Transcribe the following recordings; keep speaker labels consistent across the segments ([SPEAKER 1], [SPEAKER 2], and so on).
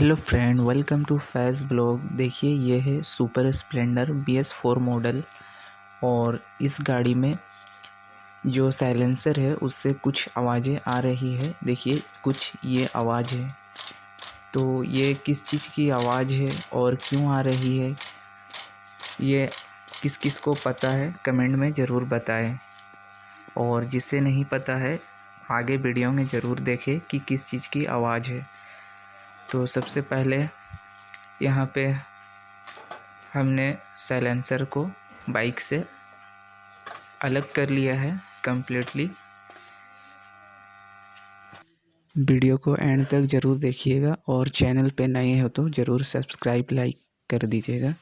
[SPEAKER 1] Hello friend, welcome to Faiz blog. देखिए ये है सुपर स्प्लेंडर BS4 मॉडल और इस गाड़ी में जो साइलेंसर है उससे कुछ आवाज़ें आ रही है। देखिए कुछ ये आवाज़ है, तो ये किस चीज़ की आवाज़ है और क्यों आ रही है, ये किस किस को पता है कमेंट में ज़रूर बताएं। और जिसे नहीं पता है आगे वीडियो में ज़रूर देखें कि किस चीज़ की आवाज़ है। तो सबसे पहले यहाँ पे हमने साइलेंसर को बाइक से अलग कर लिया है कम्प्लीटली। वीडियो को एंड तक ज़रूर देखिएगा और चैनल पे नए हो तो ज़रूर सब्सक्राइब लाइक कर दीजिएगा।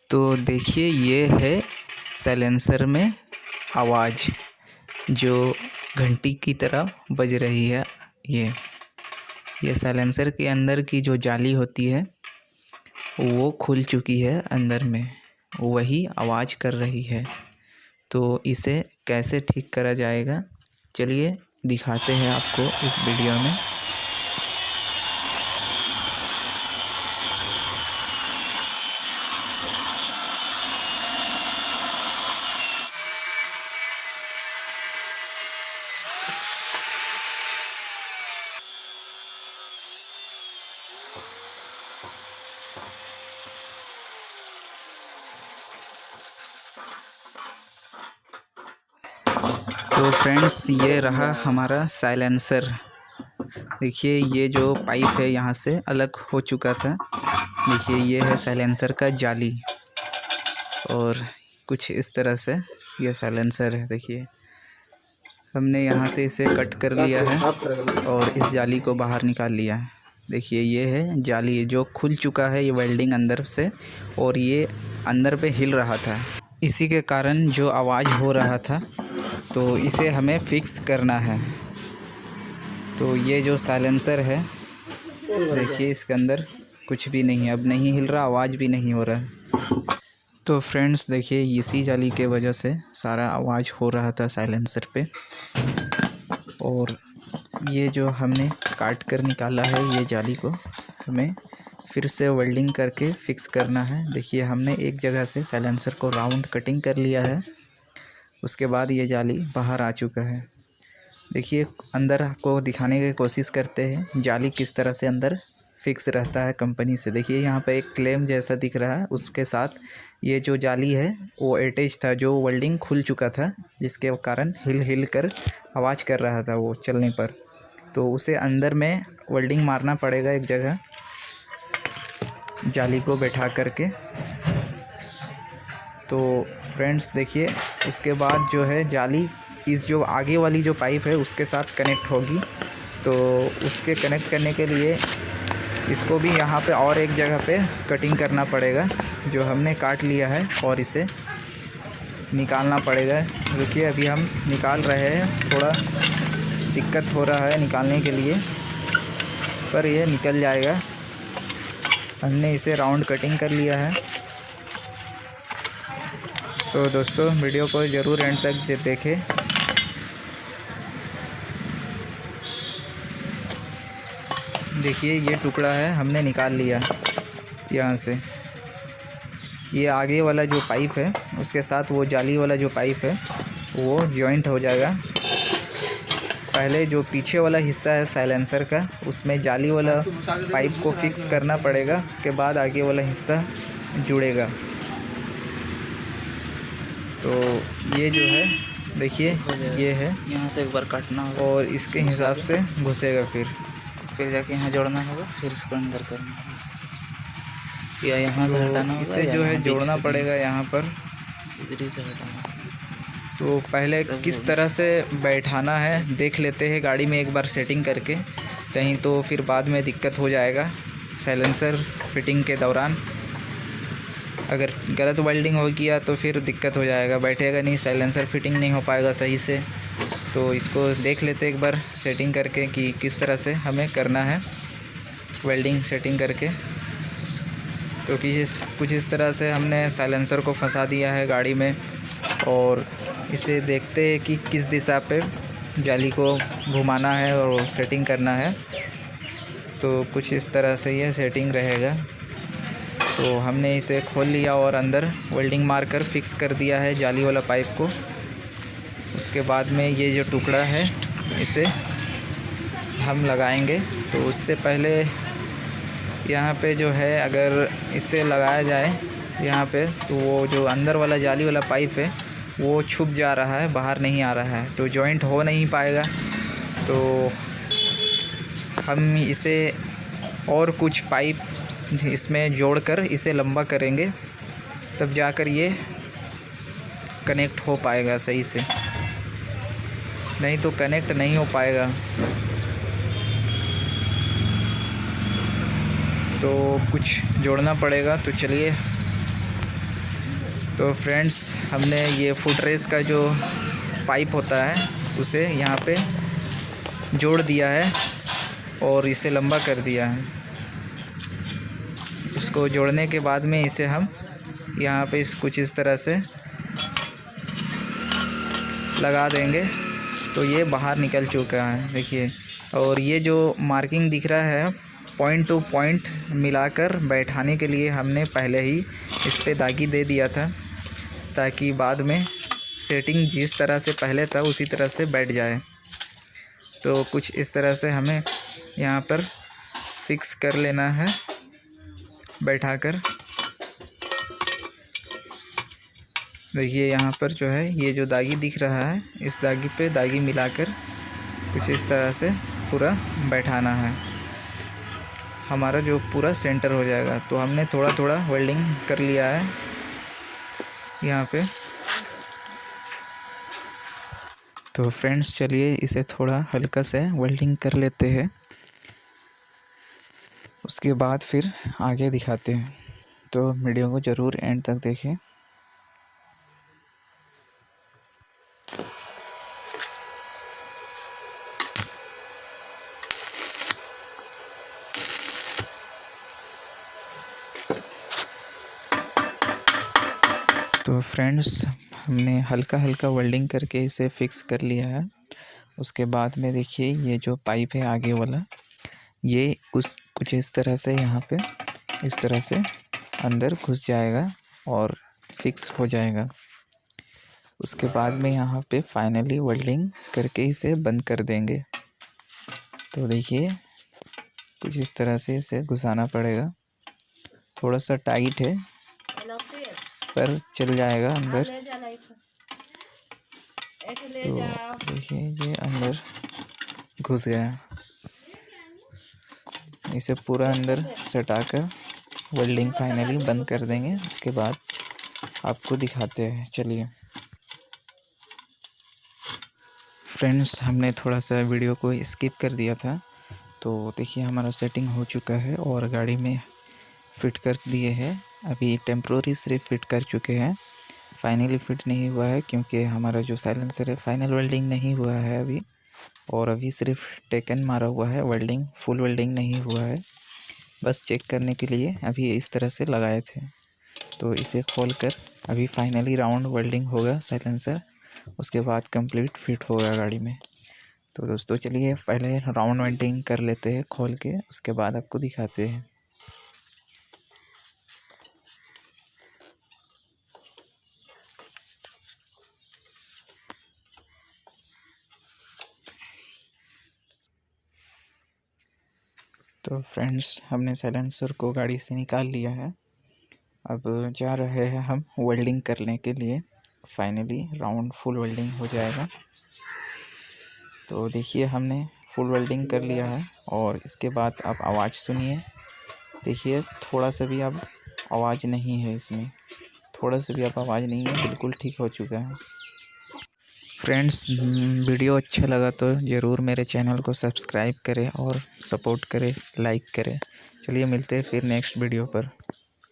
[SPEAKER 1] तो देखिए ये है साइलेंसर में आवाज़ जो घंटी की तरह बज रही है। ये साइलेंसर के अंदर की जो जाली होती है वो खुल चुकी है, अंदर में वही आवाज़ कर रही है। तो इसे कैसे ठीक करा जाएगा चलिए दिखाते हैं आपको इस वीडियो में। तो फ्रेंड्स ये रहा हमारा साइलेंसर। देखिए ये जो पाइप है यहाँ से अलग हो चुका था। देखिए ये है साइलेंसर का जाली और कुछ इस तरह से ये साइलेंसर है। देखिए हमने यहाँ से इसे कट कर लिया है और इस जाली को बाहर निकाल लिया है। देखिए ये है जाली जो खुल चुका है, ये वेल्डिंग अंदर से, और ये अंदर पे हिल रहा था, इसी के कारण जो आवाज़ हो रहा था। तो इसे हमें फिक्स करना है। तो ये जो साइलेंसर है देखिए इसके अंदर कुछ भी नहीं है, अब नहीं हिल रहा, आवाज़ भी नहीं हो रहा है। तो फ्रेंड्स देखिए इसी जाली के वजह से सारा आवाज़ हो रहा था साइलेंसर पे। और ये जो हमने काट कर निकाला है ये जाली को हमें फिर से वेल्डिंग करके फिक्स करना है। देखिए हमने एक जगह से साइलेंसर को राउंड कटिंग कर लिया है, उसके बाद ये जाली बाहर आ चुका है। देखिए अंदर आपको दिखाने की कोशिश करते हैं जाली किस तरह से अंदर फिक्स रहता है कंपनी से। देखिए यहाँ पे एक क्लेम जैसा दिख रहा है, उसके साथ ये जो जाली है वो अटैच था, जो वेल्डिंग खुल चुका था जिसके कारण हिल कर आवाज़ कर रहा था वो चलने पर। तो उसे अंदर में वेल्डिंग मारना पड़ेगा एक जगह जाली को बैठा करके। तो फ्रेंड्स देखिए उसके बाद जो है जाली इस जो आगे वाली जो पाइप है उसके साथ कनेक्ट होगी। तो उसके कनेक्ट करने के लिए इसको भी यहाँ पे और एक जगह पे कटिंग करना पड़ेगा, जो हमने काट लिया है, और इसे निकालना पड़ेगा। देखिए अभी हम निकाल रहे हैं, थोड़ा दिक्कत हो रहा है निकालने के लिए, पर यह निकल जाएगा। हमने इसे राउंड कटिंग कर लिया है। तो दोस्तों वीडियो को ज़रूर एंड तक देखें। देखिए ये टुकड़ा है हमने निकाल लिया यहाँ से। ये आगे वाला जो पाइप है उसके साथ वो जाली वाला जो पाइप है वो जॉइंट हो जाएगा। पहले जो पीछे वाला हिस्सा है साइलेंसर का उसमें जाली वाला पाइप को फिक्स करना पड़ेगा, उसके बाद आगे वाला हिस्सा जुड़ेगा। तो ये जो है देखिए ये है, यहाँ से एक बार काटना होगा और इसके हिसाब से घुसेगा, फिर जाके यहाँ जोड़ना होगा, फिर इसको अंदर करना होगा या यहाँ से हटाना होगा। इसे जो है जोड़ना पड़ेगा यहाँ पर, इधर से हटाना। तो पहले किस तरह से बैठाना है देख लेते हैं गाड़ी में एक बार सेटिंग करके, कहीं तो फिर बाद में दिक्कत हो जाएगा साइलेंसर फिटिंग के दौरान। अगर गलत वेल्डिंग हो गया तो फिर दिक्कत हो जाएगा, बैठेगा नहीं, साइलेंसर फिटिंग नहीं हो पाएगा सही से। तो इसको देख लेते एक बार सेटिंग करके कि किस तरह से हमें करना है वेल्डिंग सेटिंग करके। तो कुछ इस तरह से हमने साइलेंसर को फंसा दिया है गाड़ी में, और इसे देखते हैं कि किस दिशा पे जाली को घुमाना है और सेटिंग करना है। तो कुछ इस तरह से ये सेटिंग रहेगा। तो हमने इसे खोल लिया और अंदर वेल्डिंग मार्कर फिक्स कर दिया है जाली वाला पाइप को। उसके बाद में ये जो टुकड़ा है इसे हम लगाएंगे। तो उससे पहले यहाँ पे जो है अगर इसे लगाया जाए यहाँ पे, तो वो जो अंदर वाला जाली वाला पाइप है वो छुप जा रहा है, बाहर नहीं आ रहा है, तो जॉइंट हो नहीं पाएगा। तो हम इसे और कुछ पाइप इसमें जोड़कर इसे लंबा करेंगे, तब जाकर ये कनेक्ट हो पाएगा सही से, नहीं तो कनेक्ट नहीं हो पाएगा। तो कुछ जोड़ना पड़ेगा। तो चलिए, तो फ्रेंड्स हमने ये फुट रेस का जो पाइप होता है उसे यहाँ पे जोड़ दिया है और इसे लंबा कर दिया है। उसको जोड़ने के बाद में इसे हम यहाँ पे कुछ इस तरह से लगा देंगे। तो ये बाहर निकल चुका है देखिए। और ये जो मार्किंग दिख रहा है पॉइंट टू पॉइंट मिलाकर बैठाने के लिए हमने पहले ही इस पे दागी दे दिया था, ताकि बाद में सेटिंग जिस तरह से पहले था उसी तरह से बैठ जाए। तो कुछ इस तरह से हमें यहाँ पर फिक्स कर लेना है बैठाकर। देखिए यहाँ पर जो है ये जो दागी दिख रहा है, इस दागी पे दागी मिलाकर कुछ इस तरह से पूरा बैठाना है, हमारा जो पूरा सेंटर हो जाएगा। तो हमने थोड़ा थोड़ा वेल्डिंग कर लिया है यहाँ पे। तो फ्रेंड्स चलिए इसे थोड़ा हल्का से वेल्डिंग कर लेते हैं, उसके बाद फिर आगे दिखाते हैं। तो वीडियो को ज़रूर एंड तक देखें। तो फ्रेंड्स हमने हल्का हल्का वेल्डिंग करके इसे फिक्स कर लिया है। उसके बाद में देखिए ये जो पाइप है आगे वाला, ये कुछ इस तरह से यहाँ पे इस तरह से अंदर घुस जाएगा और फिक्स हो जाएगा। उसके बाद में यहाँ पे फाइनली वेल्डिंग करके इसे बंद कर देंगे। तो देखिए कुछ इस तरह से इसे घुसाना पड़ेगा, थोड़ा सा टाइट है पर चल जाएगा अंदर। तो देखिए ये अंदर घुस गया। इसे पूरा अंदर सटाकर वेल्डिंग फाइनली बंद कर देंगे। उसके बाद आपको दिखाते हैं। चलिए फ्रेंड्स, हमने थोड़ा सा वीडियो को स्किप कर दिया था। तो देखिए हमारा सेटिंग हो चुका है और गाड़ी में फिट कर दिए हैं। अभी टेम्प्रोरी सिर्फ फिट कर चुके हैं, फाइनली फिट नहीं हुआ है, क्योंकि हमारा जो साइलेंसर है फाइनल वेल्डिंग नहीं हुआ है अभी। और अभी सिर्फ टेकन मारा हुआ है, वेल्डिंग फुल वेल्डिंग नहीं हुआ है। बस चेक करने के लिए अभी इस तरह से लगाए थे। तो इसे खोलकर अभी फाइनली राउंड वेल्डिंग होगा साइलेंसर, उसके बाद कंप्लीट फिट होगा गाड़ी में। तो दोस्तों चलिए पहले राउंड वेल्डिंग कर लेते हैं खोल के, उसके बाद आपको दिखाते हैं। तो फ्रेंड्स हमने साइलेंसर को गाड़ी से निकाल लिया है। अब जा रहे हैं हम वेल्डिंग करने के लिए। फाइनली राउंड फुल वेल्डिंग हो जाएगा। तो देखिए हमने फुल वेल्डिंग कर लिया है और इसके बाद आप आवाज़ सुनिए। देखिए थोड़ा सा भी अब आवाज़ नहीं है इसमें, थोड़ा सा भी अब आवाज़ नहीं है, बिल्कुल ठीक हो चुका है। फ्रेंड्स वीडियो अच्छा लगा तो ज़रूर मेरे चैनल को सब्सक्राइब करें और सपोर्ट करें, लाइक करें। चलिए मिलते हैं फिर नेक्स्ट वीडियो पर।